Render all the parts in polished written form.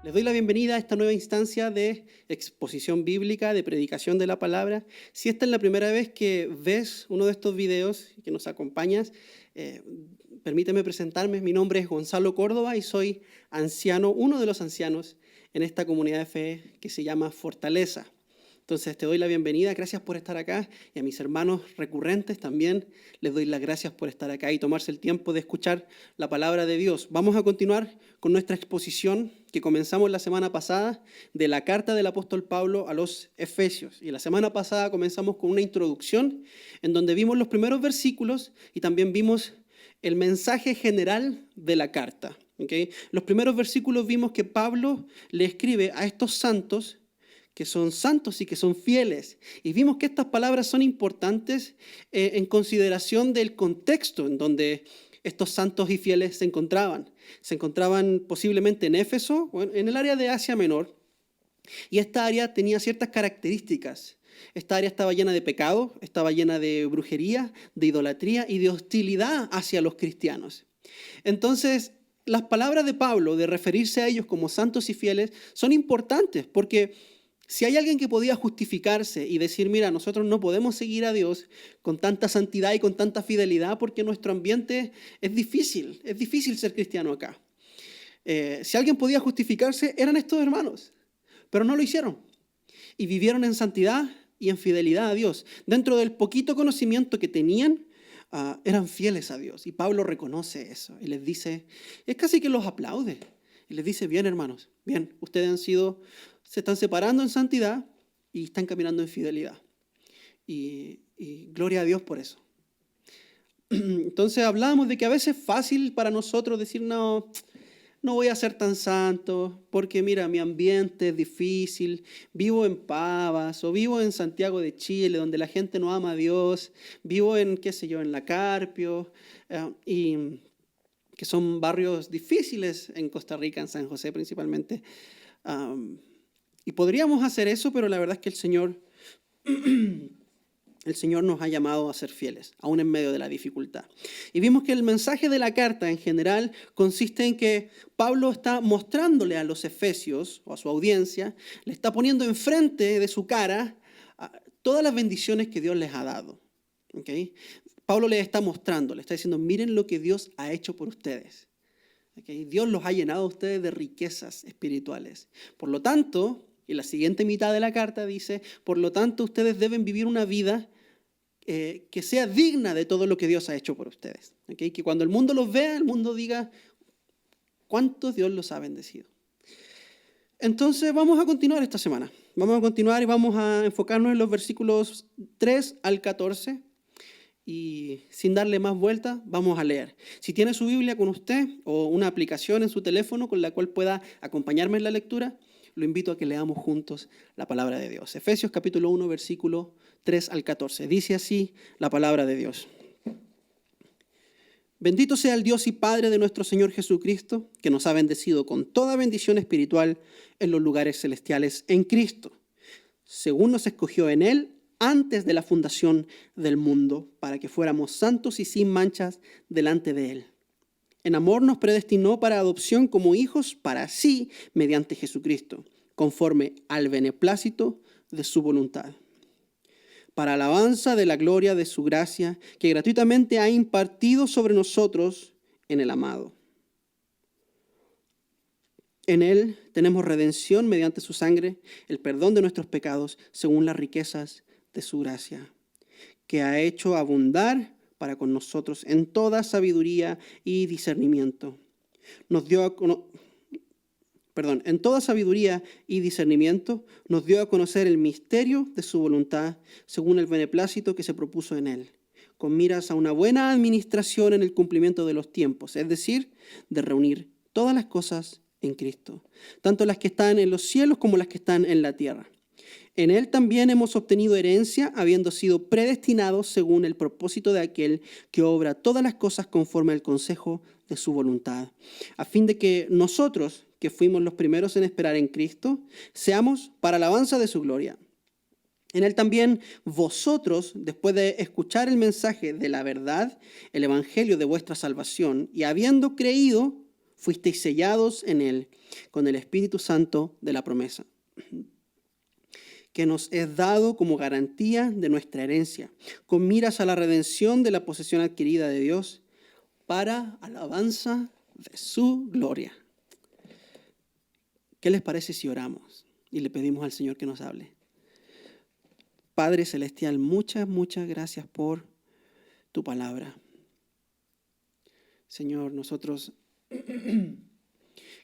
Les doy la bienvenida a esta nueva instancia de exposición bíblica, de predicación de la palabra. Si esta es la primera vez que ves uno de estos videos y que nos acompañas, permíteme presentarme. Mi nombre es Gonzalo Córdoba y soy anciano, uno de los ancianos en esta comunidad de fe que se llama Fortaleza. Entonces te doy la bienvenida, gracias por estar acá, y a mis hermanos recurrentes también les doy las gracias por estar acá y tomarse el tiempo de escuchar la palabra de Dios. Vamos a continuar con nuestra exposición que comenzamos la semana pasada de la carta del apóstol Pablo a los Efesios. Y la semana pasada comenzamos con una introducción en donde vimos los primeros versículos y también vimos el mensaje general de la carta. ¿Okay? Los primeros versículos vimos que Pablo le escribe a estos santos que son santos y que son fieles. Y vimos que estas palabras son importantes en consideración del contexto en donde estos santos y fieles se encontraban. Se encontraban posiblemente en Éfeso, o en el área de Asia Menor, y esta área tenía ciertas características. Esta área estaba llena de pecado, estaba llena de brujería, de idolatría y de hostilidad hacia los cristianos. Entonces, las palabras de Pablo de referirse a ellos como santos y fieles son importantes porque si hay alguien que podía justificarse y decir, mira, nosotros no podemos seguir a Dios con tanta santidad y con tanta fidelidad porque nuestro ambiente es difícil ser cristiano acá. Si alguien podía justificarse, eran estos hermanos, pero no lo hicieron. Y vivieron en santidad y en fidelidad a Dios. Dentro del poquito conocimiento que tenían, eran fieles a Dios. Y Pablo reconoce eso y les dice, es casi que los aplaude. Y les dice, bien hermanos, bien, ustedes se están separando en santidad y están caminando en fidelidad. Y gloria a Dios por eso. Entonces hablábamos de que a veces es fácil para nosotros decir, no voy a ser tan santo porque mira, mi ambiente es difícil, vivo en Pavas o vivo en Santiago de Chile donde la gente no ama a Dios, vivo en, en La Carpio, y que son barrios difíciles en Costa Rica, en San José principalmente. Y podríamos hacer eso, pero la verdad es que el Señor nos ha llamado a ser fieles, aún en medio de la dificultad. Y vimos que el mensaje de la carta en general consiste en que Pablo está mostrándole a los efesios, o a su audiencia, le está poniendo enfrente de su cara todas las bendiciones que Dios les ha dado. ¿Okay? Pablo les está mostrando, le está diciendo, miren lo que Dios ha hecho por ustedes. ¿Okay? Dios los ha llenado a ustedes de riquezas espirituales. Por lo tanto, y la siguiente mitad de la carta dice, por lo tanto ustedes deben vivir una vida que sea digna de todo lo que Dios ha hecho por ustedes. ¿Okay? Que cuando el mundo los vea, el mundo diga, ¿cuánto Dios los ha bendecido? Entonces vamos a continuar esta semana. Vamos a continuar y vamos a enfocarnos en los versículos 3 al 14. Y sin darle más vuelta, vamos a leer. Si tiene su Biblia con usted o una aplicación en su teléfono con la cual pueda acompañarme en la lectura, lo invito a que leamos juntos la palabra de Dios. Efesios capítulo 1, versículo 3 al 14. Dice así la palabra de Dios. Bendito sea el Dios y Padre de nuestro Señor Jesucristo, que nos ha bendecido con toda bendición espiritual en los lugares celestiales en Cristo, según nos escogió en Él antes de la fundación del mundo, para que fuéramos santos y sin manchas delante de Él. En amor nos predestinó para adopción como hijos para sí, mediante Jesucristo, conforme al beneplácito de su voluntad, para alabanza de la gloria de su gracia, que gratuitamente ha impartido sobre nosotros en el amado. En Él tenemos redención mediante su sangre, el perdón de nuestros pecados, según las riquezas de su gracia, que ha hecho abundar para con nosotros en toda sabiduría y discernimiento. En toda sabiduría y discernimiento nos dio a conocer el misterio de su voluntad, según el beneplácito que se propuso en Él, con miras a una buena administración en el cumplimiento de los tiempos, es decir, de reunir todas las cosas en Cristo, tanto las que están en los cielos como las que están en la tierra. En Él también hemos obtenido herencia, habiendo sido predestinados según el propósito de aquel que obra todas las cosas conforme al consejo de su voluntad, a fin de que nosotros, que fuimos los primeros en esperar en Cristo, seamos para alabanza de su gloria. En Él también vosotros, después de escuchar el mensaje de la verdad, el evangelio de vuestra salvación, y habiendo creído, fuisteis sellados en Él con el Espíritu Santo de la promesa, que nos es dado como garantía de nuestra herencia, con miras a la redención de la posesión adquirida de Dios, para alabanza de su gloria. ¿Qué les parece si oramos y le pedimos al Señor que nos hable? Padre Celestial, muchas, muchas gracias por tu palabra. Señor, nosotros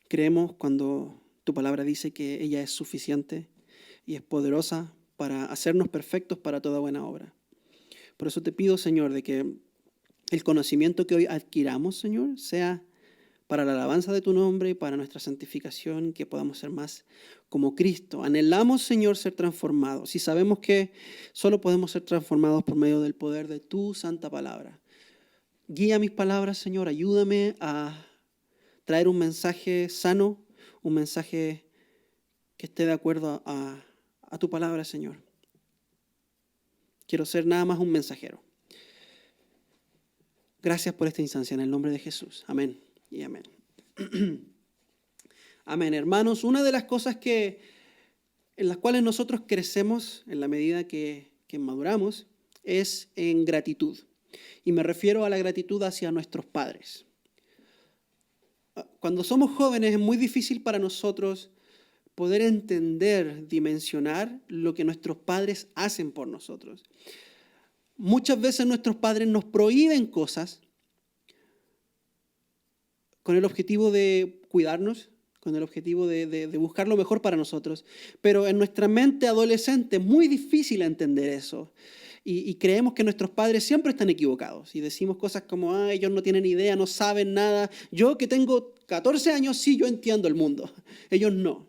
creemos cuando tu palabra dice que ella es suficiente y es poderosa para hacernos perfectos para toda buena obra. Por eso te pido, Señor, de que el conocimiento que hoy adquiramos, Señor, sea para la alabanza de tu nombre y para nuestra santificación, que podamos ser más como Cristo. Anhelamos, Señor, ser transformados y sabemos que solo podemos ser transformados por medio del poder de tu santa palabra. Guía mis palabras, Señor, ayúdame a traer un mensaje sano, un mensaje que esté de acuerdo a tu palabra, Señor. Quiero ser nada más un mensajero. Gracias por esta instancia en el nombre de Jesús. Amén y amén. Amén, hermanos. Una de las cosas en las cuales nosotros crecemos en la medida que maduramos es en gratitud. Y me refiero a la gratitud hacia nuestros padres. Cuando somos jóvenes es muy difícil para nosotros poder entender, dimensionar lo que nuestros padres hacen por nosotros. Muchas veces nuestros padres nos prohíben cosas con el objetivo de cuidarnos, con el objetivo de buscar lo mejor para nosotros. Pero en nuestra mente adolescente es muy difícil entender eso. Y creemos que nuestros padres siempre están equivocados. Y decimos cosas como, ellos no tienen idea, no saben nada. Yo que tengo 14 años, sí, yo entiendo el mundo. Ellos no.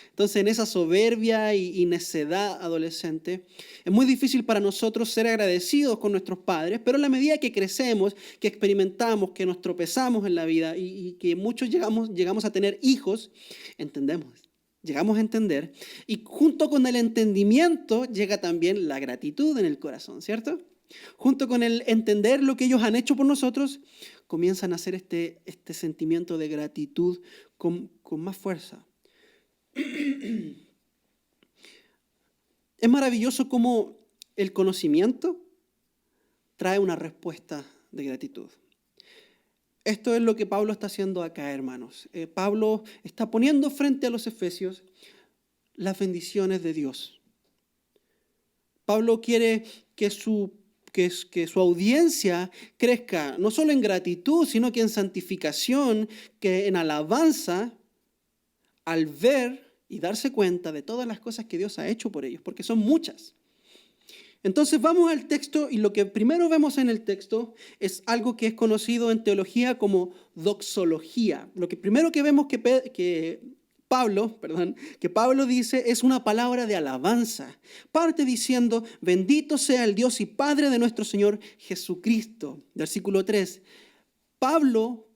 Entonces, en esa soberbia y necedad adolescente, es muy difícil para nosotros ser agradecidos con nuestros padres, pero en la medida que crecemos, que experimentamos, que nos tropezamos en la vida y que muchos llegamos a tener hijos, entendemos, llegamos a entender. Y junto con el entendimiento llega también la gratitud en el corazón, ¿cierto? Junto con el entender lo que ellos han hecho por nosotros, comienzan a hacer este sentimiento de gratitud con más fuerza. Es maravilloso cómo el conocimiento trae una respuesta de gratitud. Esto es lo que Pablo está haciendo acá, hermanos. Pablo está poniendo frente a los efesios las bendiciones de Dios. Pablo quiere que su audiencia crezca no solo en gratitud, sino que en santificación, que en alabanza, al ver y darse cuenta de todas las cosas que Dios ha hecho por ellos, porque son muchas. Entonces vamos al texto y lo que primero vemos en el texto es algo que es conocido en teología como doxología. Lo que primero que vemos que Pablo dice es una palabra de alabanza. Parte diciendo, bendito sea el Dios y Padre de nuestro Señor Jesucristo. Versículo 3. Pablo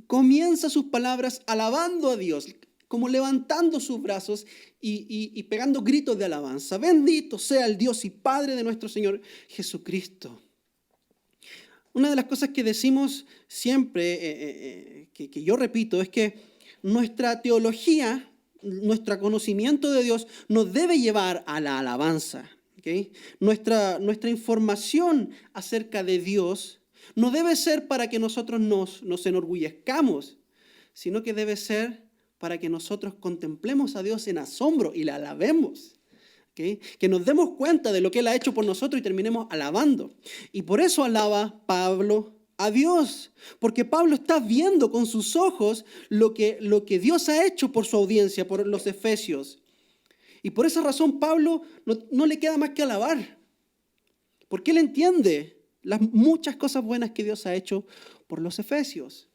comienza sus palabras alabando a Dios, como levantando sus brazos y pegando gritos de alabanza. Bendito sea el Dios y Padre de nuestro Señor Jesucristo. Una de las cosas que decimos siempre, que yo repito, es que nuestra teología, nuestro conocimiento de Dios nos debe llevar a la alabanza. ¿Okay? Nuestra información acerca de Dios no debe ser para que nosotros nos enorgullezcamos, sino que debe ser para que nosotros contemplemos a Dios en asombro y le alabemos. ¿Okay? Que nos demos cuenta de lo que Él ha hecho por nosotros y terminemos alabando. Y por eso alaba Pablo a Dios. Porque Pablo está viendo con sus ojos lo que Dios ha hecho por su audiencia, por los efesios. Y por esa razón Pablo no le queda más que alabar. Porque él entiende las muchas cosas buenas que Dios ha hecho por los efesios.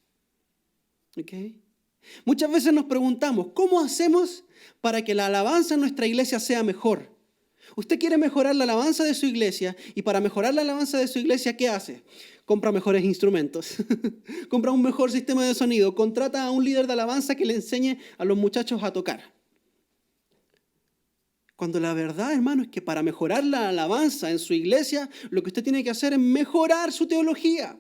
¿Okay? Muchas veces nos preguntamos, ¿cómo hacemos para que la alabanza en nuestra iglesia sea mejor? Usted quiere mejorar la alabanza de su iglesia y para mejorar la alabanza de su iglesia, ¿qué hace? Compra mejores instrumentos, compra un mejor sistema de sonido, contrata a un líder de alabanza que le enseñe a los muchachos a tocar. Cuando la verdad, hermano, es que para mejorar la alabanza en su iglesia, lo que usted tiene que hacer es mejorar su teología.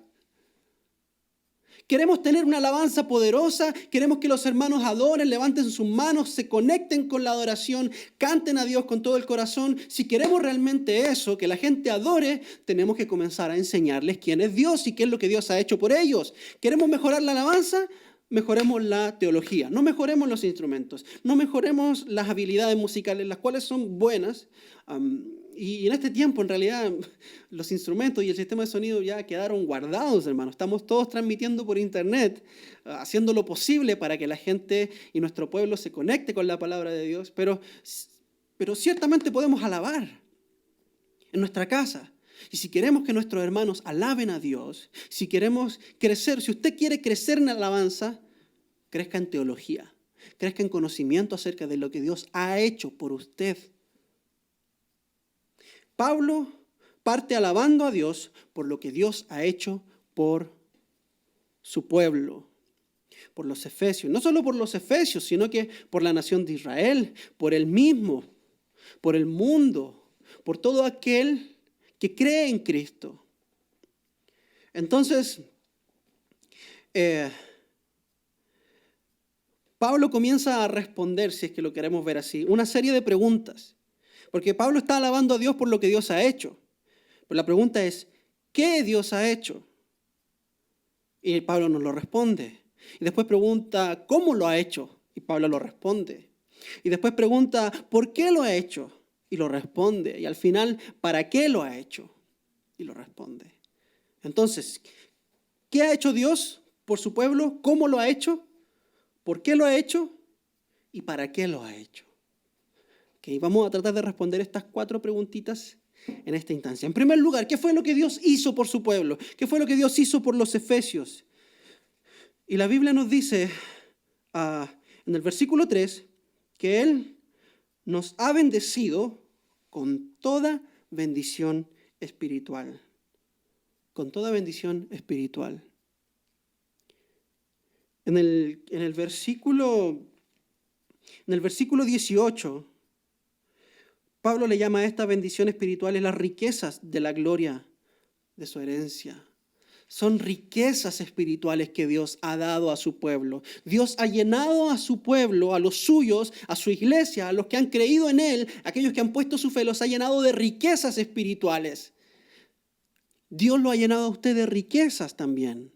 Queremos tener una alabanza poderosa, queremos que los hermanos adoren, levanten sus manos, se conecten con la adoración, canten a Dios con todo el corazón. Si queremos realmente eso, que la gente adore, tenemos que comenzar a enseñarles quién es Dios y qué es lo que Dios ha hecho por ellos. ¿Queremos mejorar la alabanza? Mejoremos la teología, no mejoremos los instrumentos, no mejoremos las habilidades musicales, las cuales son buenas. Y en este tiempo, en realidad, los instrumentos y el sistema de sonido ya quedaron guardados, hermanos. Estamos todos transmitiendo por internet, haciendo lo posible para que la gente y nuestro pueblo se conecte con la palabra de Dios, pero ciertamente podemos alabar en nuestra casa. Y si queremos que nuestros hermanos alaben a Dios, si queremos crecer, si usted quiere crecer en alabanza, crezca en teología, crezca en conocimiento acerca de lo que Dios ha hecho por usted. Pablo parte alabando a Dios por lo que Dios ha hecho por su pueblo, por los efesios. No solo por los efesios, sino que por la nación de Israel, por él mismo, por el mundo, por todo aquel que cree en Cristo. Entonces, Pablo comienza a responder, si es que lo queremos ver así, una serie de preguntas. Porque Pablo está alabando a Dios por lo que Dios ha hecho. Pero la pregunta es, ¿qué Dios ha hecho? Y Pablo nos lo responde. Y después pregunta, ¿cómo lo ha hecho? Y Pablo lo responde. Y después pregunta, ¿por qué lo ha hecho? Y lo responde. Y al final, ¿para qué lo ha hecho? Y lo responde. Entonces, ¿qué ha hecho Dios por su pueblo? ¿Cómo lo ha hecho? ¿Por qué lo ha hecho? ¿Y para qué lo ha hecho? Okay, vamos a tratar de responder estas 4 preguntitas en esta instancia. En primer lugar, ¿qué fue lo que Dios hizo por su pueblo? ¿Qué fue lo que Dios hizo por los efesios? Y la Biblia nos dice en el versículo 3 que Él nos ha bendecido con toda bendición espiritual. Con toda bendición espiritual. En el versículo 18, Pablo le llama a esta bendición espiritual las riquezas de la gloria de su herencia. Son riquezas espirituales que Dios ha dado a su pueblo. Dios ha llenado a su pueblo, a los suyos, a su iglesia, a los que han creído en Él, aquellos que han puesto su fe, los ha llenado de riquezas espirituales. Dios lo ha llenado a usted de riquezas también.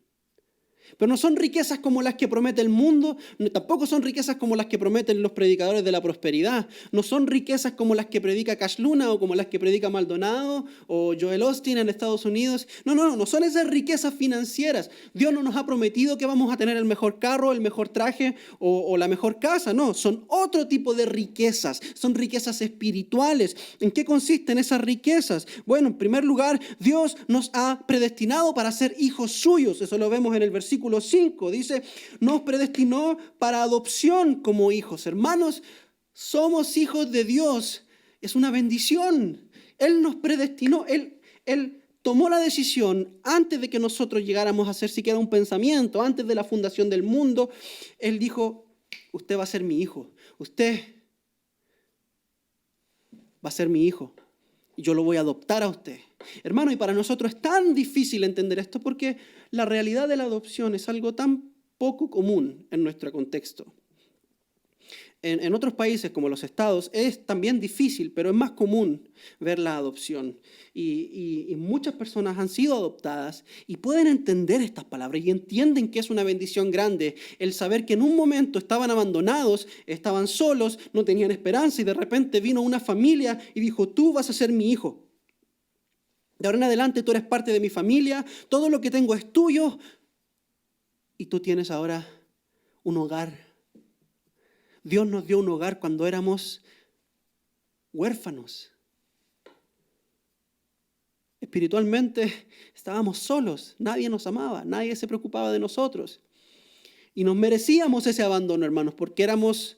Pero no son riquezas como las que promete el mundo, tampoco son riquezas como las que prometen los predicadores de la prosperidad, no son riquezas como las que predica Cash Luna o como las que predica Maldonado o Joel Osteen en Estados Unidos. No son esas riquezas financieras. Dios no nos ha prometido que vamos a tener el mejor carro, el mejor traje o la mejor casa. No, son otro tipo de riquezas, son riquezas espirituales. ¿En qué consisten esas riquezas? Bueno, en primer lugar, Dios nos ha predestinado para ser hijos suyos. Eso lo vemos en el versículo 5, dice, nos predestinó para adopción como hijos. Hermanos, somos hijos de Dios. Es una bendición. Él nos predestinó. Él tomó la decisión antes de que nosotros llegáramos a hacer siquiera un pensamiento, antes de la fundación del mundo. Él dijo, usted va a ser mi hijo. Usted va a ser mi hijo. Y yo lo voy a adoptar a usted. Hermano, y para nosotros es tan difícil entender esto porque la realidad de la adopción es algo tan poco común en nuestro contexto. En otros países como los Estados es también difícil, pero es más común ver la adopción. Y muchas personas han sido adoptadas y pueden entender estas palabras y entienden que es una bendición grande el saber que en un momento estaban abandonados, estaban solos, no tenían esperanza y de repente vino una familia y dijo, tú vas a ser mi hijo. De ahora en adelante tú eres parte de mi familia, todo lo que tengo es tuyo y tú tienes ahora un hogar. Dios nos dio un hogar cuando éramos huérfanos. Espiritualmente estábamos solos, nadie nos amaba, nadie se preocupaba de nosotros. Y nos merecíamos ese abandono, hermanos, porque éramos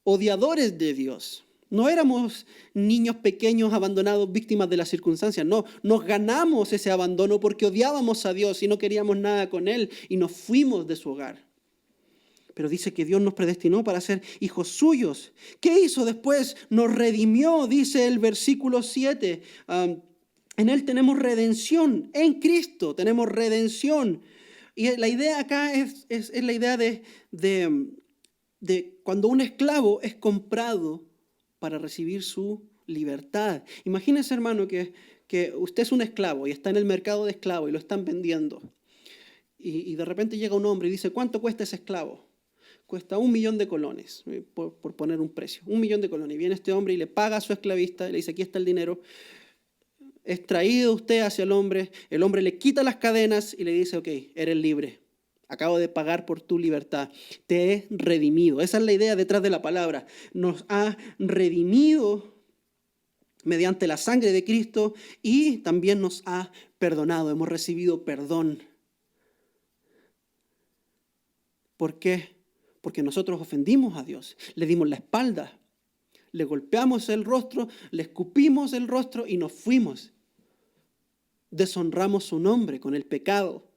odiadores de Dios. No éramos niños pequeños abandonados, víctimas de las circunstancias. No, nos ganamos ese abandono porque odiábamos a Dios y no queríamos nada con Él y nos fuimos de su hogar. Pero dice que Dios nos predestinó para ser hijos suyos. ¿Qué hizo después? Nos redimió, dice el versículo 7. En Él tenemos redención, en Cristo tenemos redención. Y la idea acá es la idea de cuando un esclavo es comprado para recibir su libertad. Imagínese, hermano, que usted es un esclavo y está en el mercado de esclavos y lo están vendiendo. Y de repente llega un hombre y dice, ¿cuánto cuesta ese esclavo? Cuesta 1.000.000 de colones, por poner un precio, 1.000.000 de colones. Y viene este hombre y le paga a su esclavista, y le dice, aquí está el dinero. Es traído usted hacia el hombre le quita las cadenas y le dice, ok, eres libre. Acabo de pagar por tu libertad. Te he redimido. Esa es la idea detrás de la palabra. Nos ha redimido mediante la sangre de Cristo y también nos ha perdonado. Hemos recibido perdón. ¿Por qué? Porque nosotros ofendimos a Dios. Le dimos la espalda. Le golpeamos el rostro, le escupimos el rostro y nos fuimos. Deshonramos su nombre con el pecado.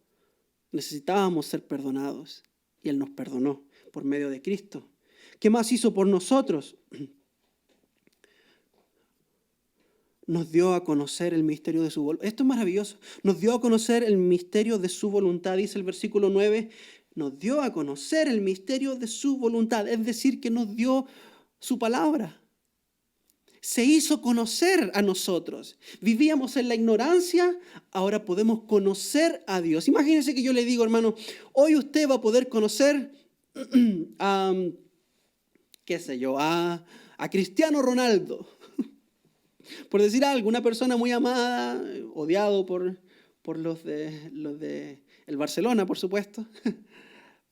Necesitábamos ser perdonados y Él nos perdonó por medio de Cristo. ¿Qué más hizo por nosotros? Nos dio a conocer el misterio de su voluntad. Esto es maravilloso. Nos dio a conocer el misterio de su voluntad, dice el versículo 9. Nos dio a conocer el misterio de su voluntad, es decir, que nos dio su palabra. Se hizo conocer a nosotros. Vivíamos en la ignorancia, ahora podemos conocer a Dios. Imagínense que yo le digo, hermano, hoy usted va a poder conocer a Cristiano Ronaldo. Por decir algo, una persona muy amada, odiado por los de el Barcelona, por supuesto.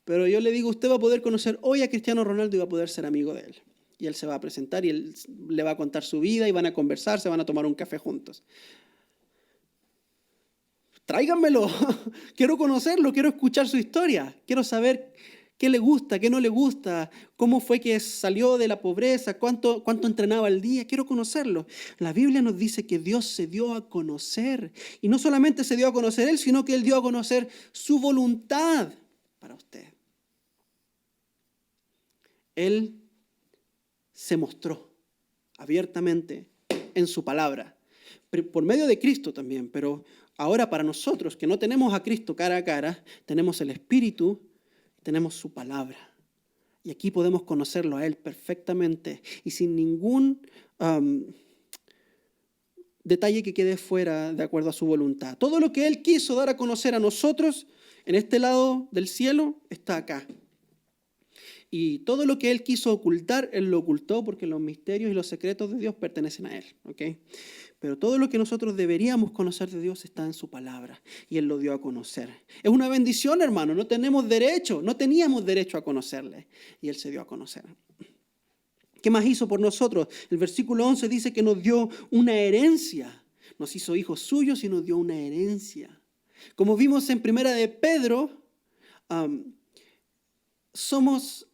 Pero yo le digo, usted va a poder conocer hoy a Cristiano Ronaldo y va a poder ser amigo de él. Y él se va a presentar y él le va a contar su vida y van a conversar, se van a tomar un café juntos. Tráiganmelo, quiero conocerlo, quiero escuchar su historia, quiero saber qué le gusta, qué no le gusta, cómo fue que salió de la pobreza, cuánto entrenaba al día, quiero conocerlo. La Biblia nos dice que Dios se dio a conocer y no solamente se dio a conocer Él, sino que Él dio a conocer su voluntad para usted. Él se mostró abiertamente en su palabra, por medio de Cristo también, pero ahora para nosotros que no tenemos a Cristo cara a cara, tenemos el Espíritu, tenemos su palabra. Y aquí podemos conocerlo a Él perfectamente y sin ningún detalle que quede fuera de acuerdo a su voluntad. Todo lo que Él quiso dar a conocer a nosotros en este lado del cielo está acá. Y todo lo que Él quiso ocultar, Él lo ocultó porque los misterios y los secretos de Dios pertenecen a Él. ¿Okay? Pero todo lo que nosotros deberíamos conocer de Dios está en su palabra y Él lo dio a conocer. Es una bendición, hermano, no teníamos derecho a conocerle y Él se dio a conocer. ¿Qué más hizo por nosotros? El versículo 11 dice que nos dio una herencia. Nos hizo hijos suyos y nos dio una herencia. Como vimos en Primera de Pedro, somos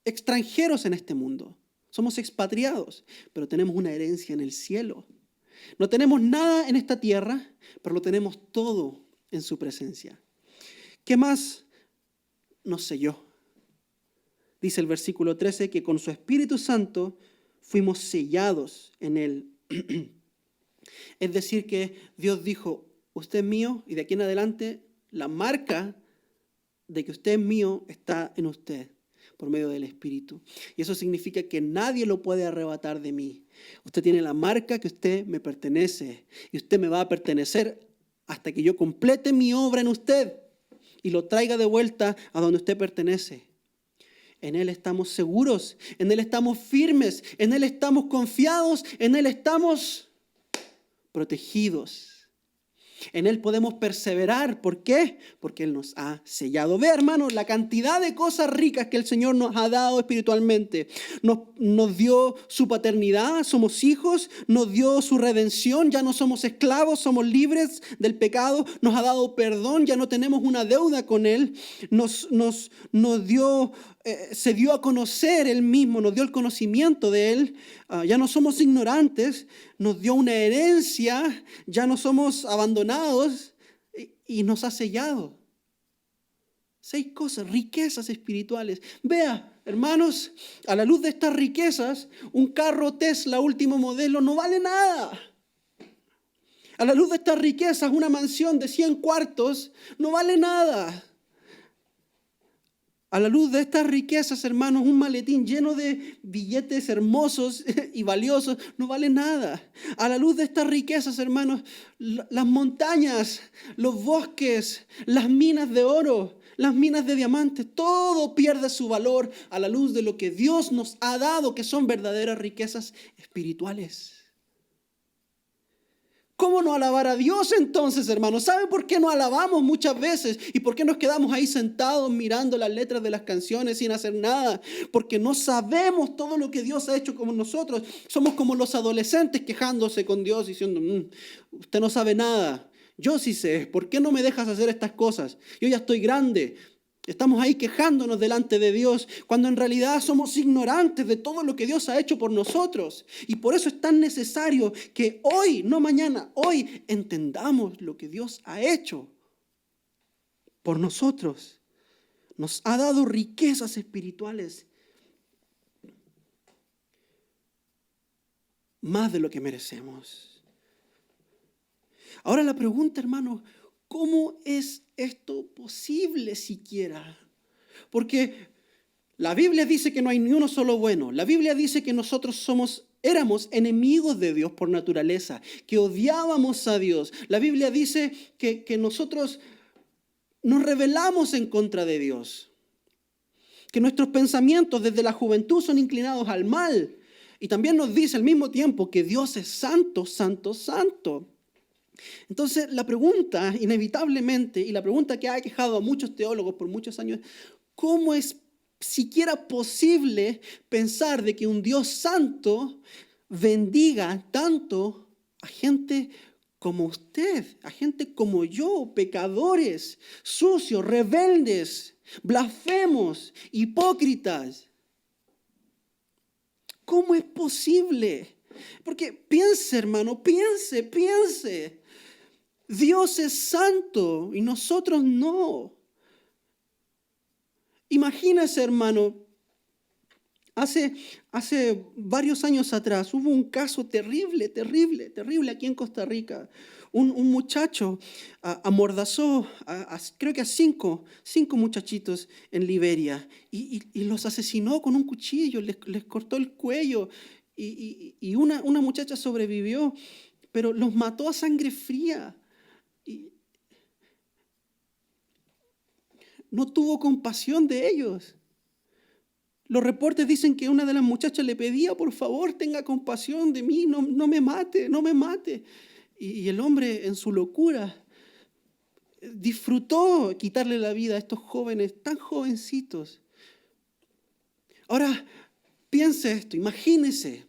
extranjeros en este mundo, somos expatriados, pero tenemos una herencia en el cielo. No tenemos nada en esta tierra, pero lo tenemos todo en su presencia. ¿Qué más nos selló? Dice el versículo 13 que con su Espíritu Santo fuimos sellados en Él. Es decir que Dios dijo, usted es mío y de aquí en adelante la marca de que usted es mío está en usted por medio del Espíritu. Y eso significa que nadie lo puede arrebatar de mí. Usted tiene la marca que usted me pertenece y usted me va a pertenecer hasta que yo complete mi obra en usted y lo traiga de vuelta a donde usted pertenece. En Él estamos seguros, en Él estamos firmes, en Él estamos confiados, en Él estamos protegidos. En Él podemos perseverar. ¿Por qué? Porque Él nos ha sellado. Ve, hermanos, la cantidad de cosas ricas que el Señor nos ha dado espiritualmente. Nos dio su paternidad, somos hijos. Nos dio su redención, ya no somos esclavos, somos libres del pecado. Nos ha dado perdón, ya no tenemos una deuda con Él. Se dio a conocer Él mismo, nos dio el conocimiento de Él. Ya no somos ignorantes, nos dio una herencia, ya no somos abandonados y nos ha sellado. 6 cosas, riquezas espirituales. Vea, hermanos, a la luz de estas riquezas, un carro Tesla último modelo no vale nada. A la luz de estas riquezas, una mansión de 100 cuartos no vale nada. A la luz de estas riquezas, hermanos, un maletín lleno de billetes hermosos y valiosos no vale nada. A la luz de estas riquezas, hermanos, las montañas, los bosques, las minas de oro, las minas de diamantes, todo pierde su valor a la luz de lo que Dios nos ha dado, que son verdaderas riquezas espirituales. ¿Cómo no alabar a Dios entonces, hermanos? ¿Saben por qué no alabamos muchas veces? ¿Y por qué nos quedamos ahí sentados mirando las letras de las canciones sin hacer nada? Porque no sabemos todo lo que Dios ha hecho con nosotros. Somos como los adolescentes quejándose con Dios diciendo, usted no sabe nada. Yo sí sé. ¿Por qué no me dejas hacer estas cosas? Yo ya estoy grande. Estamos ahí quejándonos delante de Dios cuando en realidad somos ignorantes de todo lo que Dios ha hecho por nosotros. Y por eso es tan necesario que hoy, no mañana, hoy entendamos lo que Dios ha hecho por nosotros. Nos ha dado riquezas espirituales más de lo que merecemos. Ahora la pregunta, hermanos, ¿cómo es esto posible siquiera? Porque la Biblia dice que no hay ni uno solo bueno. La Biblia dice que nosotros éramos enemigos de Dios por naturaleza, que odiábamos a Dios. La Biblia dice que nosotros nos rebelamos en contra de Dios, que nuestros pensamientos desde la juventud son inclinados al mal. Y también nos dice al mismo tiempo que Dios es santo, santo, santo. Entonces la pregunta, inevitablemente, y la pregunta que ha aquejado a muchos teólogos por muchos años, ¿cómo es siquiera posible pensar de que un Dios santo bendiga tanto a gente como usted, a gente como yo, pecadores, sucios, rebeldes, blasfemos, hipócritas? ¿Cómo es posible? Porque piense, hermano, piense. Dios es santo y nosotros no. Imagínese, hermano, hace varios años atrás hubo un caso terrible aquí en Costa Rica. Un muchacho amordazó creo que a cinco muchachitos en Liberia y los asesinó con un cuchillo, les cortó el cuello y una muchacha sobrevivió, pero los mató a sangre fría. No tuvo compasión de ellos. Los reportes dicen que una de las muchachas le pedía, por favor, tenga compasión de mí, no me mate, no me mate. Y el hombre, en su locura, disfrutó quitarle la vida a estos jóvenes tan jovencitos. Ahora, piense esto, imagínese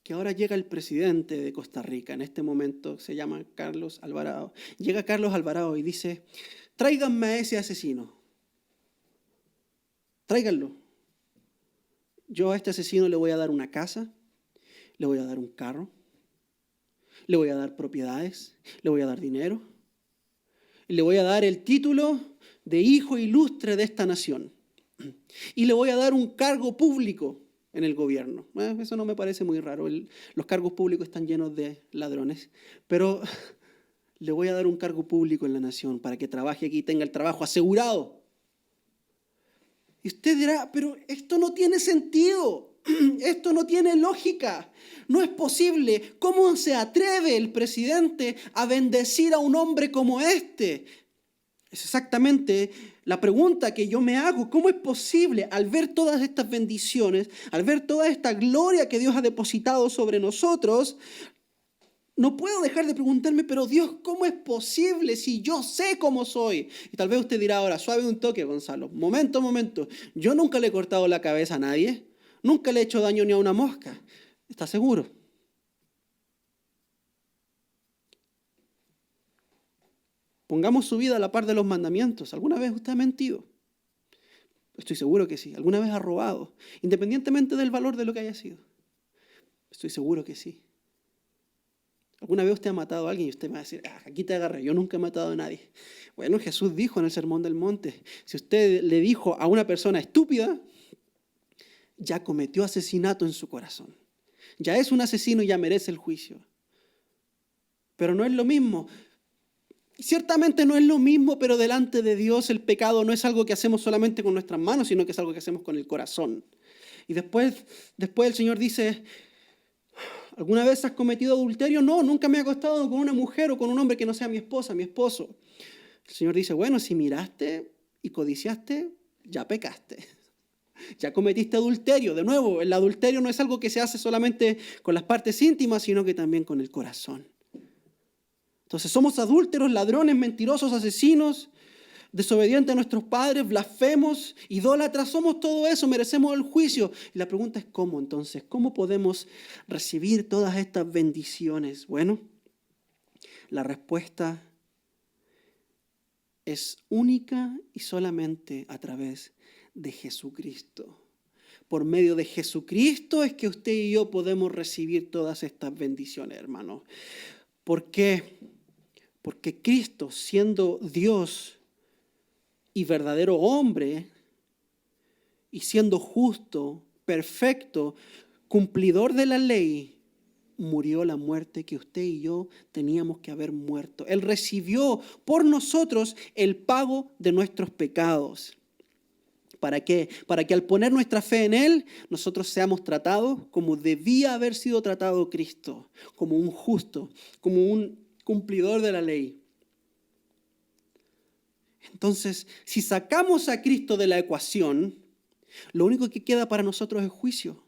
que ahora llega el presidente de Costa Rica, en este momento se llama Carlos Alvarado. Llega Carlos Alvarado y dice, tráiganme a ese asesino. Tráiganlo. Yo a este asesino le voy a dar una casa, le voy a dar un carro, le voy a dar propiedades, le voy a dar dinero, y le voy a dar el título de hijo ilustre de esta nación. Y le voy a dar un cargo público en el gobierno. Eso no me parece muy raro. Los cargos públicos están llenos de ladrones, pero le voy a dar un cargo público en la nación para que trabaje aquí y tenga el trabajo asegurado. Y usted dirá, pero esto no tiene sentido, esto no tiene lógica, no es posible. ¿Cómo se atreve el presidente a bendecir a un hombre como este? Es exactamente la pregunta que yo me hago. ¿Cómo es posible, al ver todas estas bendiciones, al ver toda esta gloria que Dios ha depositado sobre nosotros, no puedo dejar de preguntarme, pero Dios, ¿cómo es posible si yo sé cómo soy? Y tal vez usted dirá ahora, suave un toque, Gonzalo. Momento. Yo nunca le he cortado la cabeza a nadie. Nunca le he hecho daño ni a una mosca. ¿Está seguro? Pongamos su vida a la par de los mandamientos. ¿Alguna vez usted ha mentido? Estoy seguro que sí. ¿Alguna vez ha robado? Independientemente del valor de lo que haya sido. Estoy seguro que sí. ¿Alguna vez usted ha matado a alguien y usted me va a decir, aquí te agarré, yo nunca he matado a nadie? Bueno, Jesús dijo en el Sermón del Monte, si usted le dijo a una persona estúpida, ya cometió asesinato en su corazón. Ya es un asesino y ya merece el juicio. Pero no es lo mismo Ciertamente no es lo mismo, pero delante de Dios el pecado no es algo que hacemos solamente con nuestras manos, sino que es algo que hacemos con el corazón. Y después el Señor dice, ¿alguna vez has cometido adulterio? No, nunca me he acostado con una mujer o con un hombre que no sea mi esposa, mi esposo. El Señor dice, bueno, si miraste y codiciaste, ya pecaste. Ya cometiste adulterio. De nuevo, el adulterio no es algo que se hace solamente con las partes íntimas, sino que también con el corazón. Entonces somos adúlteros, ladrones, mentirosos, asesinos, desobedientes a nuestros padres, blasfemos, idólatras, somos todo eso, merecemos el juicio. Y la pregunta es ¿cómo entonces? ¿Cómo podemos recibir todas estas bendiciones? Bueno, la respuesta es única y solamente a través de Jesucristo. Por medio de Jesucristo es que usted y yo podemos recibir todas estas bendiciones, hermanos. ¿Por qué? Porque Cristo, siendo Dios y verdadero hombre, y siendo justo, perfecto, cumplidor de la ley, murió la muerte que usted y yo teníamos que haber muerto. Él recibió por nosotros el pago de nuestros pecados. ¿Para qué? Para que al poner nuestra fe en Él, nosotros seamos tratados como debía haber sido tratado Cristo, como un justo, como un cumplidor de la ley. Entonces, si sacamos a Cristo de la ecuación, lo único que queda para nosotros es juicio.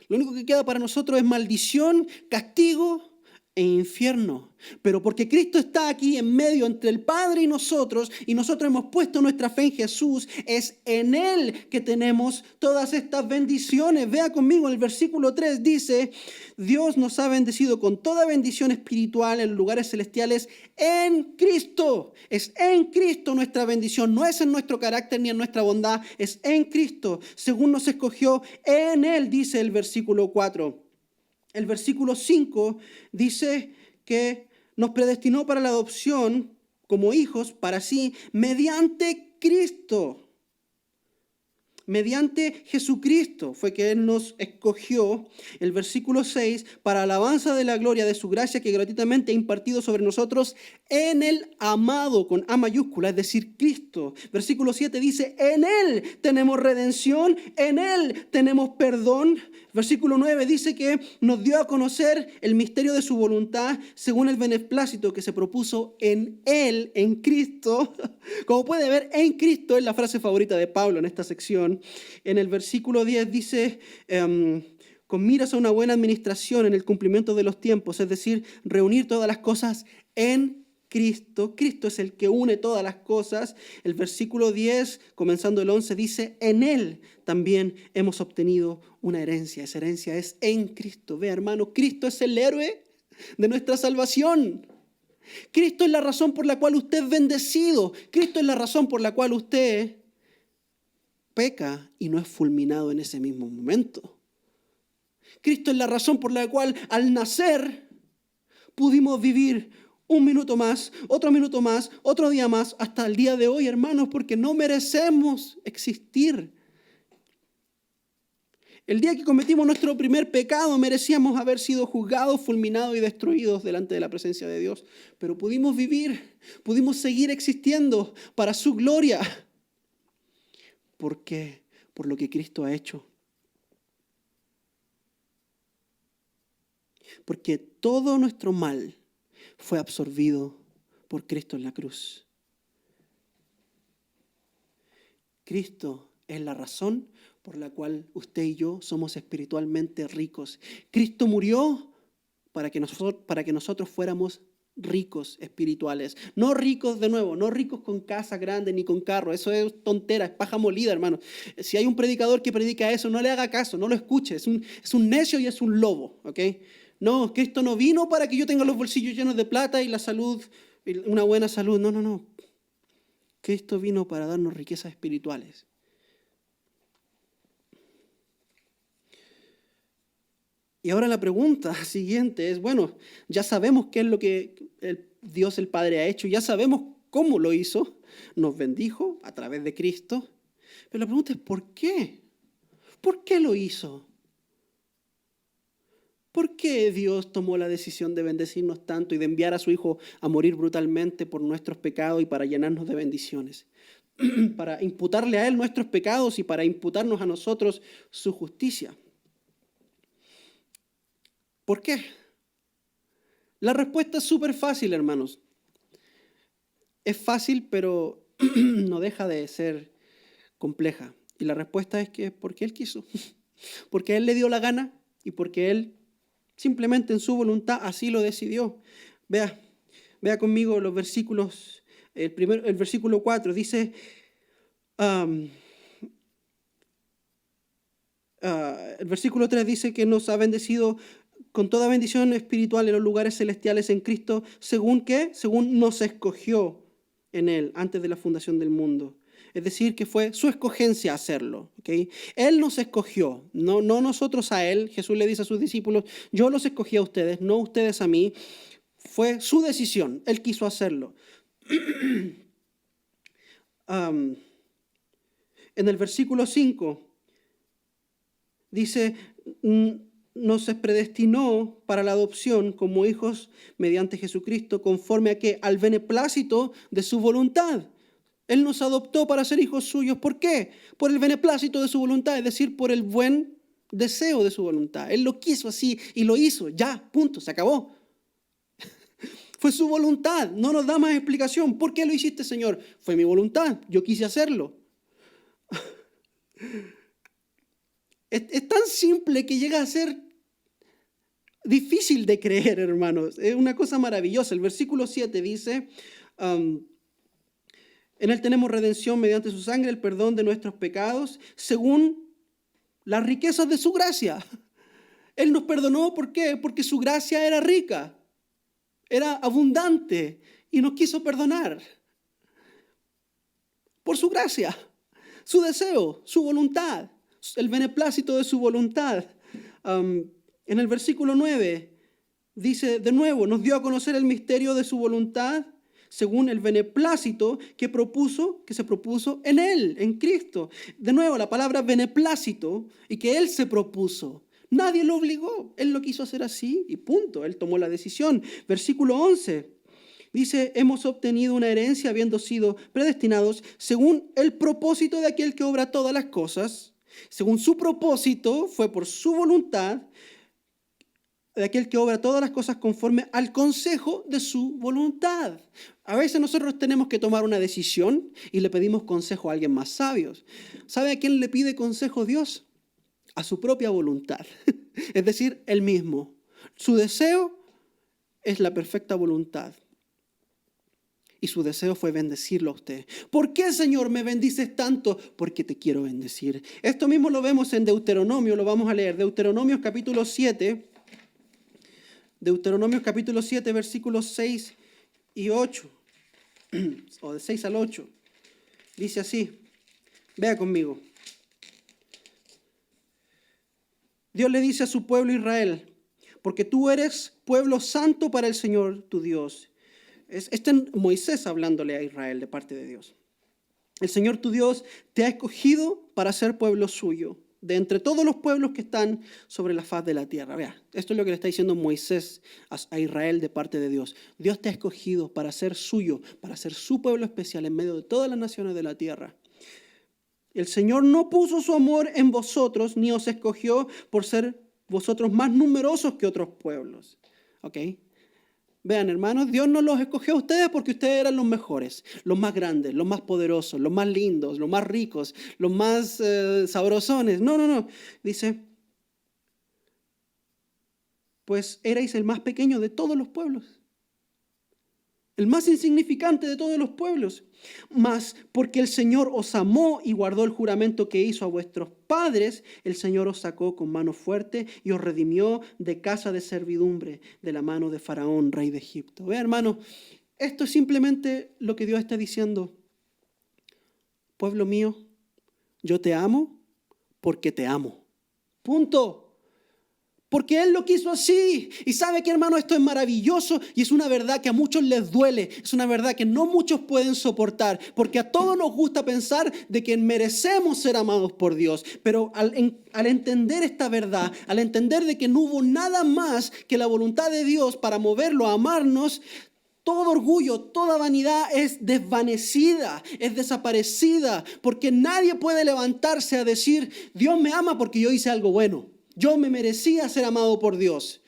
Lo único que queda para nosotros es maldición, castigo e infierno. Pero porque Cristo está aquí en medio entre el Padre y nosotros hemos puesto nuestra fe en Jesús, es en Él que tenemos todas estas bendiciones. Vea conmigo, el versículo 3 dice, Dios nos ha bendecido con toda bendición espiritual en los lugares celestiales en Cristo. Es en Cristo nuestra bendición, no es en nuestro carácter ni en nuestra bondad, es en Cristo, según nos escogió en Él, dice el versículo 4. El versículo 5 dice que nos predestinó para la adopción como hijos para sí mediante Cristo. Mediante Jesucristo fue que Él nos escogió, el versículo 6, para alabanza de la gloria de su gracia que gratuitamente ha impartido sobre nosotros en el amado, con A mayúscula, es decir, Cristo. Versículo 7 dice, en Él tenemos redención, en Él tenemos perdón. Versículo 9 dice que nos dio a conocer el misterio de su voluntad según el beneplácito que se propuso en Él, en Cristo. Como puede ver, en Cristo es la frase favorita de Pablo en esta sección. En el versículo 10 dice, con miras a una buena administración en el cumplimiento de los tiempos, es decir, reunir todas las cosas en Cristo. Cristo es el que une todas las cosas. El versículo 10, comenzando el 11, dice, en Él también hemos obtenido una herencia. Esa herencia es en Cristo. Ve, hermano, Cristo es el héroe de nuestra salvación. Cristo es la razón por la cual usted es bendecido. Cristo es la razón por la cual usted peca y no es fulminado en ese mismo momento. Cristo es la razón por la cual al nacer pudimos vivir un minuto más, otro día más, hasta el día de hoy, hermanos, porque no merecemos existir. El día que cometimos nuestro primer pecado merecíamos haber sido juzgados, fulminados y destruidos delante de la presencia de Dios. Pero pudimos vivir, pudimos seguir existiendo para su gloria. ¿Por qué? Por lo que Cristo ha hecho. Porque todo nuestro mal fue absorbido por Cristo en la cruz. Cristo es la razón por la cual usted y yo somos espiritualmente ricos. Cristo murió para que nosotros fuéramos ricos espirituales. No ricos, de nuevo, no ricos con casa grande ni con carro. Eso es tontera, es paja molida, hermano. Si hay un predicador que predica eso, no le haga caso, no lo escuche. Es un necio y es un lobo, ¿ok? No, Cristo no vino para que yo tenga los bolsillos llenos de plata y la salud, una buena salud. No. Cristo vino para darnos riquezas espirituales. Y ahora la pregunta siguiente es, bueno, ya sabemos qué es lo que Dios el Padre ha hecho, ya sabemos cómo lo hizo, nos bendijo a través de Cristo, pero la pregunta es ¿por qué? ¿Por qué lo hizo? ¿Por qué Dios tomó la decisión de bendecirnos tanto y de enviar a su Hijo a morir brutalmente por nuestros pecados y para llenarnos de bendiciones? Para imputarle a Él nuestros pecados y para imputarnos a nosotros su justicia. ¿Por qué? La respuesta es súper fácil, hermanos. Es fácil, pero no deja de ser compleja. Y la respuesta es que porque Él quiso, porque Él le dio la gana y porque Él simplemente en su voluntad así lo decidió. Vea conmigo los versículos. El versículo 4 dice, el versículo 3 dice que nos ha bendecido con toda bendición espiritual en los lugares celestiales en Cristo, ¿según qué? Según nos escogió en Él antes de la fundación del mundo. Es decir, que fue su escogencia hacerlo. ¿Okay? Él nos escogió, no nosotros a Él. Jesús le dice a sus discípulos, yo los escogí a ustedes, no ustedes a mí. Fue su decisión, Él quiso hacerlo. En el versículo 5 dice, nos predestinó para la adopción como hijos mediante Jesucristo, conforme a que al beneplácito de su voluntad. Él nos adoptó para ser hijos suyos. ¿Por qué? Por el beneplácito de su voluntad, es decir, por el buen deseo de su voluntad. Él lo quiso así y lo hizo. Ya, punto, se acabó. Fue su voluntad, no nos da más explicación. ¿Por qué lo hiciste, Señor? Fue mi voluntad, yo quise hacerlo. Es tan simple que llega a ser difícil de creer, hermanos. Es una cosa maravillosa. El versículo 7 dice, en Él tenemos redención mediante su sangre, el perdón de nuestros pecados, según las riquezas de su gracia. Él nos perdonó, ¿por qué? Porque su gracia era rica, era abundante y nos quiso perdonar. Por su gracia, su deseo, su voluntad, el beneplácito de su voluntad. En el versículo 9 dice de nuevo, nos dio a conocer el misterio de su voluntad según el beneplácito que se propuso en Él, en Cristo. De nuevo, la palabra beneplácito y que Él se propuso. Nadie lo obligó, Él lo quiso hacer así y punto, Él tomó la decisión. Versículo 11 dice, hemos obtenido una herencia habiendo sido predestinados según el propósito de aquel que obra todas las cosas. Según su propósito, fue por su voluntad, de aquel que obra todas las cosas conforme al consejo de su voluntad. A veces nosotros tenemos que tomar una decisión y le pedimos consejo a alguien más sabio. ¿Sabe a quién le pide consejo Dios? A su propia voluntad, es decir, Él mismo. Su deseo es la perfecta voluntad. Y su deseo fue bendecirlo a usted. ¿Por qué, Señor, me bendices tanto? Porque te quiero bendecir. Esto mismo lo vemos en Deuteronomio, lo vamos a leer. Deuteronomio capítulo 7. Deuteronomio capítulo 7, versículos 6 y 8. O de 6 al 8. Dice así. Vea conmigo. Dios le dice a su pueblo Israel, porque tú eres pueblo santo para el Señor tu Dios. Este es Moisés hablándole a Israel de parte de Dios. El Señor tu Dios te ha escogido para ser pueblo suyo, de entre todos los pueblos que están sobre la faz de la tierra. Vea, esto es lo que le está diciendo Moisés a Israel de parte de Dios. Dios te ha escogido para ser suyo, para ser su pueblo especial en medio de todas las naciones de la tierra. El Señor no puso su amor en vosotros, ni os escogió por ser vosotros más numerosos que otros pueblos. ¿Ok? Vean, hermanos, Dios no los escogió a ustedes porque ustedes eran los mejores, los más grandes, los más poderosos, los más lindos, los más ricos, los más sabrosones. No. Dice, pues erais el más pequeño de todos los pueblos. El más insignificante de todos los pueblos. Mas porque el Señor os amó y guardó el juramento que hizo a vuestros padres, el Señor os sacó con mano fuerte y os redimió de casa de servidumbre, de la mano de Faraón, rey de Egipto. Ve, hermano, esto es simplemente lo que Dios está diciendo. Pueblo mío, yo te amo porque te amo. Punto. Porque Él lo quiso así. Y sabe que, hermano, esto es maravilloso y es una verdad que a muchos les duele. Es una verdad que no muchos pueden soportar. Porque a todos nos gusta pensar de que merecemos ser amados por Dios. Pero al entender esta verdad, al entender de que no hubo nada más que la voluntad de Dios para moverlo a amarnos, todo orgullo, toda vanidad es desvanecida, es desaparecida. Porque nadie puede levantarse a decir, Dios me ama porque yo hice algo bueno. Yo me merecía ser amado por Dios.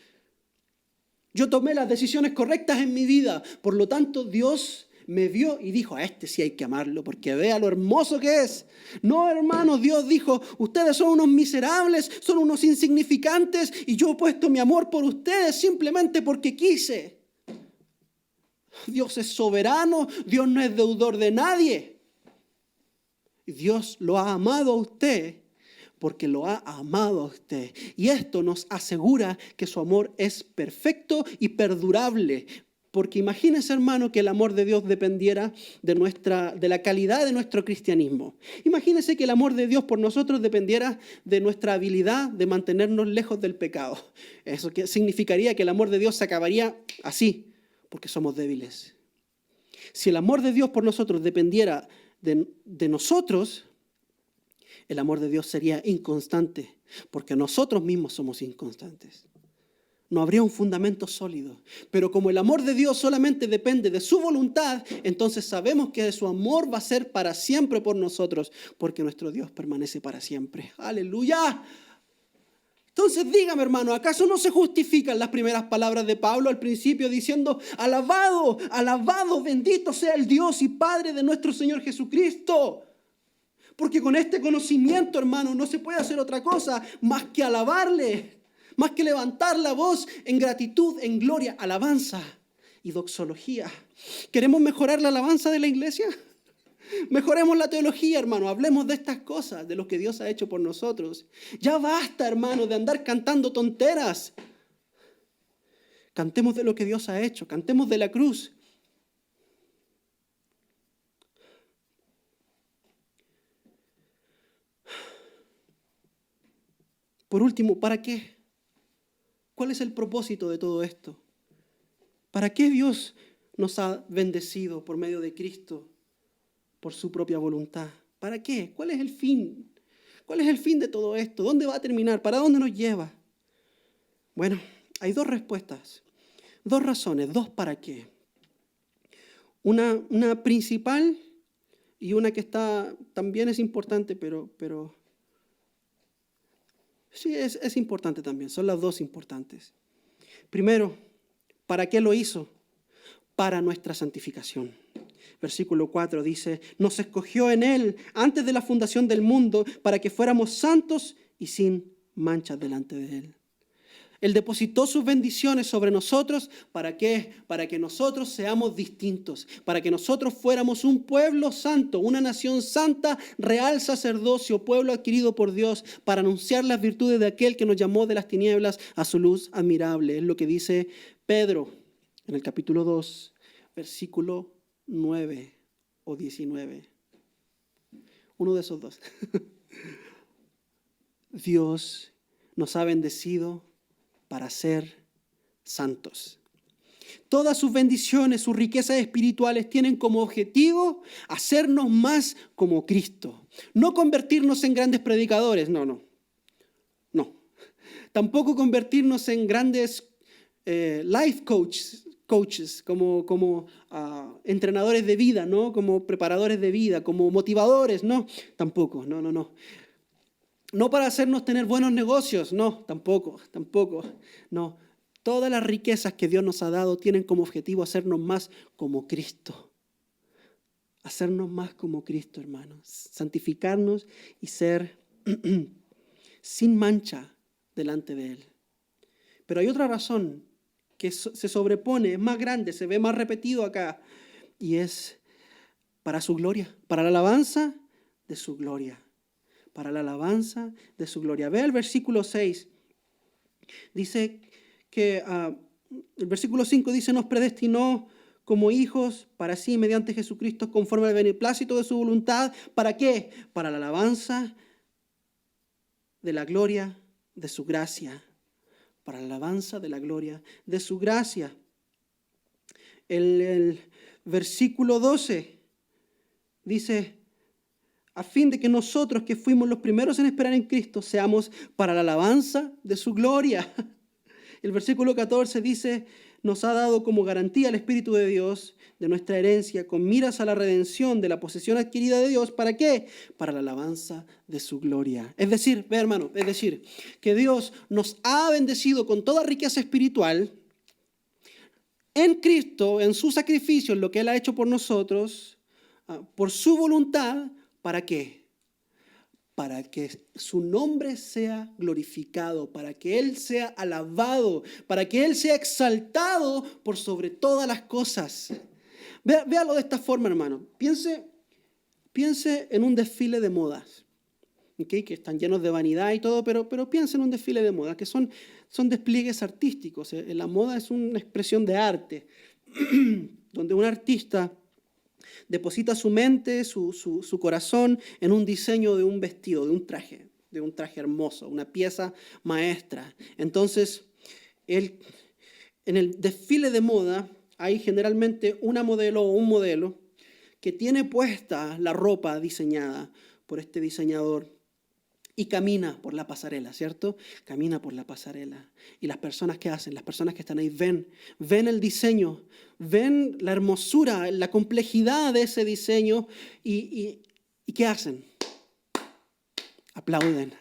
Yo tomé las decisiones correctas en mi vida. Por lo tanto, Dios me vio y dijo, a este sí hay que amarlo porque vea lo hermoso que es. No, hermanos, Dios dijo, ustedes son unos miserables, son unos insignificantes y yo he puesto mi amor por ustedes simplemente porque quise. Dios es soberano, Dios no es deudor de nadie. Dios lo ha amado a usted porque lo ha amado a usted. Y esto nos asegura que su amor es perfecto y perdurable. Porque imagínense, hermano, que el amor de Dios dependiera de la calidad de nuestro cristianismo. Imagínense que el amor de Dios por nosotros dependiera de nuestra habilidad de mantenernos lejos del pecado. Eso significaría que el amor de Dios se acabaría así, porque somos débiles. Si el amor de Dios por nosotros dependiera de nosotros, el amor de Dios sería inconstante, porque nosotros mismos somos inconstantes. No habría un fundamento sólido. Pero como el amor de Dios solamente depende de su voluntad, entonces sabemos que su amor va a ser para siempre por nosotros, porque nuestro Dios permanece para siempre. ¡Aleluya! Entonces dígame, hermano, ¿acaso no se justifican las primeras palabras de Pablo al principio diciendo, alabado, alabado, bendito sea el Dios y Padre de nuestro Señor Jesucristo? Porque con este conocimiento, hermano, no se puede hacer otra cosa más que alabarle, más que levantar la voz en gratitud, en gloria, alabanza y doxología. ¿Queremos mejorar la alabanza de la iglesia? Mejoremos la teología, hermano. Hablemos de estas cosas, de lo que Dios ha hecho por nosotros. Ya basta, hermano, de andar cantando tonteras. Cantemos de lo que Dios ha hecho. Cantemos de la cruz. Por último, ¿para qué? ¿Cuál es el propósito de todo esto? ¿Para qué Dios nos ha bendecido por medio de Cristo, por su propia voluntad? ¿Para qué? ¿Cuál es el fin? ¿Cuál es el fin de todo esto? ¿Dónde va a terminar? ¿Para dónde nos lleva? Bueno, hay dos respuestas, dos razones, dos para qué. Una principal y una que también es importante, pero sí, es importante también. Son las dos importantes. Primero, ¿para qué lo hizo? Para nuestra santificación. Versículo 4 dice, nos escogió en Él antes de la fundación del mundo para que fuéramos santos y sin manchas delante de Él. Él depositó sus bendiciones sobre nosotros. ¿Para qué? Para que nosotros seamos distintos, para que nosotros fuéramos un pueblo santo, una nación santa, real sacerdocio, pueblo adquirido por Dios, para anunciar las virtudes de aquel que nos llamó de las tinieblas a su luz admirable. Es lo que dice Pedro en el capítulo 2, versículo 9 o 19. Uno de esos dos. Dios nos ha bendecido para ser santos. Todas sus bendiciones, sus riquezas espirituales tienen como objetivo hacernos más como Cristo. No convertirnos en grandes predicadores, no. Tampoco convertirnos en grandes life coaches, como entrenadores de vida, ¿no? Como preparadores de vida, como motivadores, no. Tampoco, no. No para hacernos tener buenos negocios, no, tampoco, no. Todas las riquezas que Dios nos ha dado tienen como objetivo hacernos más como Cristo. Hacernos más como Cristo, hermanos. Santificarnos y ser sin mancha delante de Él. Pero hay otra razón que se sobrepone, es más grande, se ve más repetido acá, y es para su gloria, para la alabanza de su gloria. Para la alabanza de su gloria. Ve el versículo 6. Dice que, el versículo 5 dice, nos predestinó como hijos para sí mediante Jesucristo conforme al beneplácito de su voluntad. ¿Para qué? Para la alabanza de la gloria de su gracia. para la alabanza de la gloria de su gracia. El versículo 12 dice, a fin de que nosotros que fuimos los primeros en esperar en Cristo seamos para la alabanza de su gloria. El versículo 14 dice, nos ha dado como garantía el Espíritu de Dios de nuestra herencia con miras a la redención de la posesión adquirida de Dios. ¿Para qué? Para la alabanza de su gloria. Es decir, ve hermano, es decir, que Dios nos ha bendecido con toda riqueza espiritual en Cristo, en su sacrificio, en lo que Él ha hecho por nosotros, por su voluntad. ¿Para qué? Para que su nombre sea glorificado, para que Él sea alabado, para que Él sea exaltado por sobre todas las cosas. Véalo de esta forma, hermano. Piense en un desfile de modas, ¿okay? Que están llenos de vanidad y todo, pero piense en un desfile de modas, que son despliegues artísticos. La moda es una expresión de arte, donde un artista deposita su mente, su corazón en un diseño de un vestido, de un traje hermoso, una pieza maestra. Entonces, en el desfile de moda hay generalmente una modelo o un modelo que tiene puesta la ropa diseñada por este diseñador y camina por la pasarela, ¿cierto? Camina por la pasarela. Y las personas que hacen, las personas que están ahí ven el diseño, ven la hermosura, la complejidad de ese diseño y ¿qué hacen? Aplauden,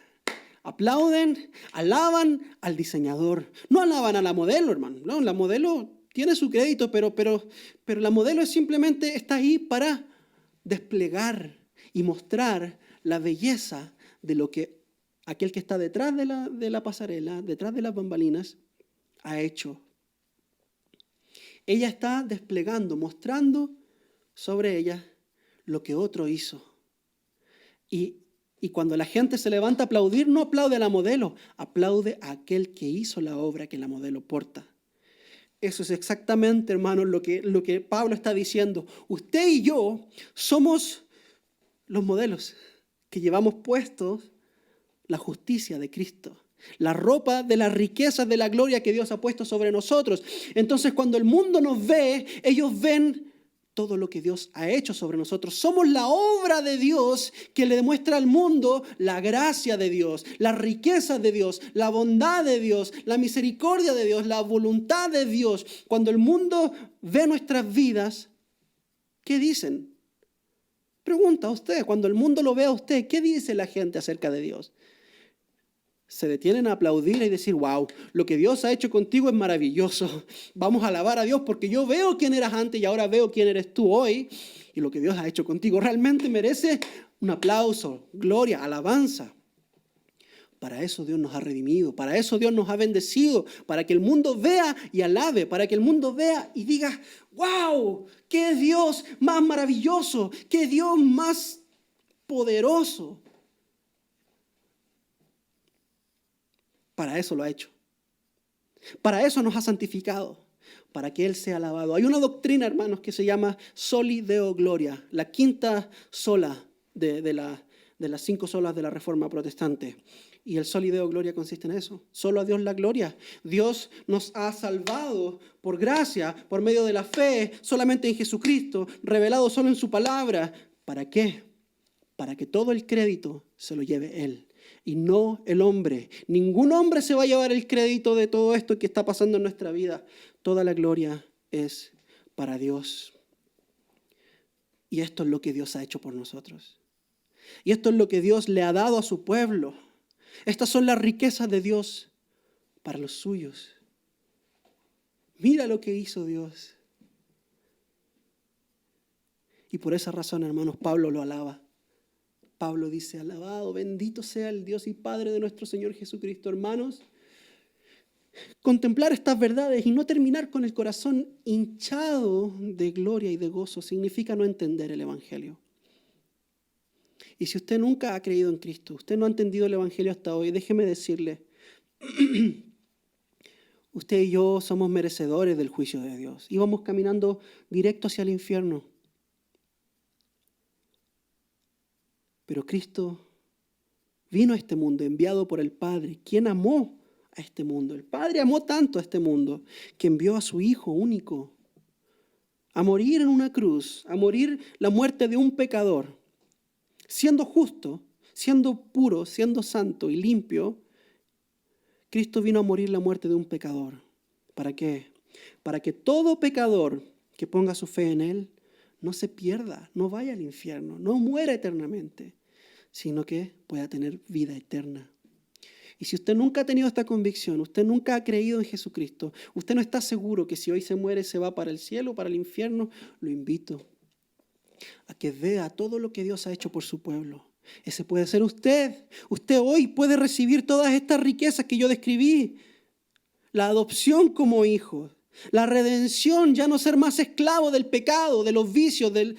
alaban al diseñador. No alaban a la modelo, hermano. No, la modelo tiene su crédito, pero la modelo simplemente está ahí para desplegar y mostrar la belleza de lo que aquel que está detrás de la pasarela, detrás de las bambalinas, ha hecho. Ella está desplegando, mostrando sobre ella lo que otro hizo. Y cuando la gente se levanta a aplaudir, no aplaude a la modelo, aplaude a aquel que hizo la obra que la modelo porta. Eso es exactamente, hermanos, lo que Pablo está diciendo. Usted y yo somos los modelos que llevamos puestos la justicia de Cristo, la ropa de las riquezas de la gloria que Dios ha puesto sobre nosotros. Entonces, cuando el mundo nos ve, ellos ven todo lo que Dios ha hecho sobre nosotros. Somos la obra de Dios que le demuestra al mundo la gracia de Dios, las riquezas de Dios, la bondad de Dios, la misericordia de Dios, la voluntad de Dios. Cuando el mundo ve nuestras vidas, ¿qué dicen? Pregunta a usted, cuando el mundo lo ve a usted, ¿qué dice la gente acerca de Dios? Se detienen a aplaudir y decir, wow, lo que Dios ha hecho contigo es maravilloso. Vamos a alabar a Dios porque yo veo quién eras antes y ahora veo quién eres tú hoy. Y lo que Dios ha hecho contigo realmente merece un aplauso, gloria, alabanza. Para eso Dios nos ha redimido, para eso Dios nos ha bendecido, para que el mundo vea y alabe, para que el mundo vea y diga, wow, qué Dios más maravilloso, qué Dios más poderoso. Para eso lo ha hecho. Para eso nos ha santificado, para que Él sea alabado. Hay una doctrina, hermanos, que se llama Soli Deo Gloria, la quinta sola de las 5 solas de la Reforma Protestante. Y el Soli Deo Gloria consiste en eso. Solo a Dios la gloria. Dios nos ha salvado por gracia, por medio de la fe, solamente en Jesucristo, revelado solo en su palabra. ¿Para qué? Para que todo el crédito se lo lleve Él y no el hombre. Ningún hombre se va a llevar el crédito de todo esto que está pasando en nuestra vida. Toda la gloria es para Dios. Y esto es lo que Dios ha hecho por nosotros. Y esto es lo que Dios le ha dado a su pueblo. Estas son las riquezas de Dios para los suyos. Mira lo que hizo Dios. Y por esa razón, hermanos, Pablo lo alaba. Pablo dice, alabado, bendito sea el Dios y Padre de nuestro Señor Jesucristo. Hermanos, contemplar estas verdades y no terminar con el corazón hinchado de gloria y de gozo significa no entender el Evangelio. Y si usted nunca ha creído en Cristo, usted no ha entendido el Evangelio hasta hoy, déjeme decirle, usted y yo somos merecedores del juicio de Dios. Íbamos caminando directo hacia el infierno. Pero Cristo vino a este mundo enviado por el Padre, quien amó a este mundo. El Padre amó tanto a este mundo que envió a su Hijo único a morir en una cruz, a morir la muerte de un pecador. Siendo justo, siendo puro, siendo santo y limpio, Cristo vino a morir la muerte de un pecador. ¿Para qué? Para que todo pecador que ponga su fe en Él no se pierda, no vaya al infierno, no muera eternamente, sino que pueda tener vida eterna. Y si usted nunca ha tenido esta convicción, usted nunca ha creído en Jesucristo, usted no está seguro que si hoy se muere se va para el cielo o para el infierno, lo invito a que vea todo lo que Dios ha hecho por su pueblo. Ese puede ser usted. Usted hoy puede recibir todas estas riquezas que yo describí. La adopción como hijo, la redención, ya no ser más esclavo del pecado, de los vicios, de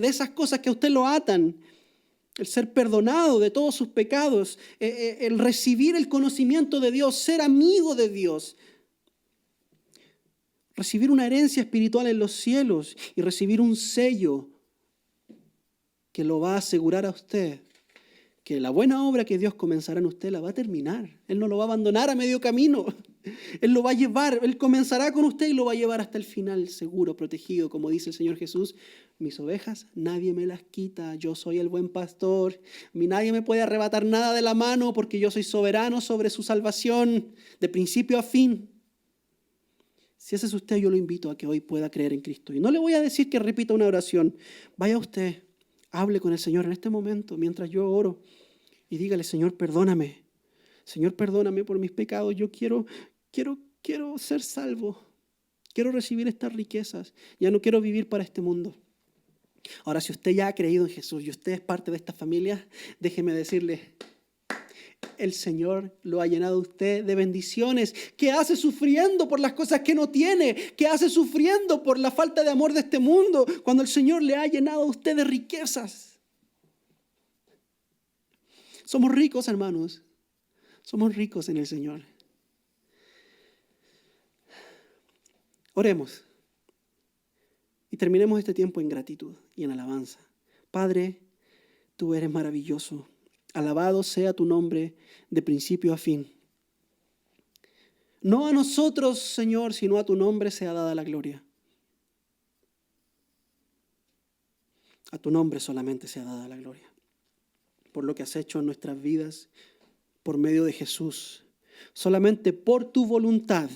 esas cosas que a usted lo atan. El ser perdonado de todos sus pecados, el recibir el conocimiento de Dios, ser amigo de Dios, recibir una herencia espiritual en los cielos y recibir un sello que lo va a asegurar a usted que la buena obra que Dios comenzará en usted la va a terminar. Él no lo va a abandonar a medio camino. Él lo va a llevar, Él comenzará con usted y lo va a llevar hasta el final, seguro, protegido, como dice el Señor Jesús. Mis ovejas nadie me las quita, yo soy el buen pastor. Nadie me puede arrebatar nada de la mano porque yo soy soberano sobre su salvación, de principio a fin. Si ese es usted, yo lo invito a que hoy pueda creer en Cristo. Y no le voy a decir que repita una oración. Vaya usted, hable con el Señor en este momento, mientras yo oro, y dígale: Señor, perdóname. Señor, perdóname por mis pecados. Yo quiero ser salvo. Quiero recibir estas riquezas. Ya no quiero vivir para este mundo. Ahora, si usted ya ha creído en Jesús y usted es parte de esta familia, déjeme decirle: el Señor lo ha llenado a usted de bendiciones. ¿Qué hace sufriendo por las cosas que no tiene? ¿Qué hace sufriendo por la falta de amor de este mundo cuando el Señor le ha llenado a usted de riquezas? Somos ricos, hermanos. Somos ricos en el Señor. Oremos y terminemos este tiempo en gratitud y en alabanza. Padre, tú eres maravilloso. Alabado sea tu nombre de principio a fin. No a nosotros, Señor, sino a tu nombre sea dada la gloria. A tu nombre solamente sea dada la gloria. Por lo que has hecho en nuestras vidas, por medio de Jesús, solamente por tu voluntad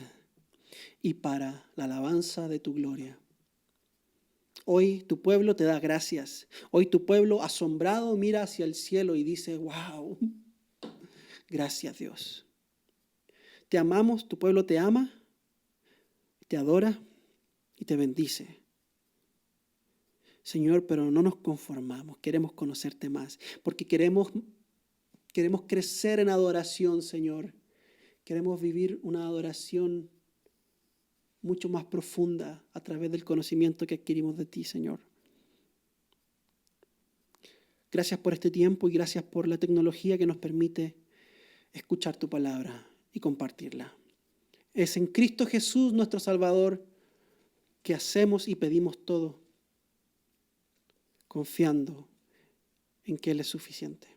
y para la alabanza de tu gloria. Hoy tu pueblo te da gracias. Hoy tu pueblo asombrado mira hacia el cielo y dice: wow, gracias Dios. Te amamos, tu pueblo te ama, te adora y te bendice. Señor, pero no nos conformamos, queremos conocerte más, porque queremos crecer en adoración, Señor. Queremos vivir una adoración mucho más profunda a través del conocimiento que adquirimos de ti, Señor. Gracias por este tiempo y gracias por la tecnología que nos permite escuchar tu palabra y compartirla. Es en Cristo Jesús, nuestro Salvador, que hacemos y pedimos todo, confiando en que Él es suficiente.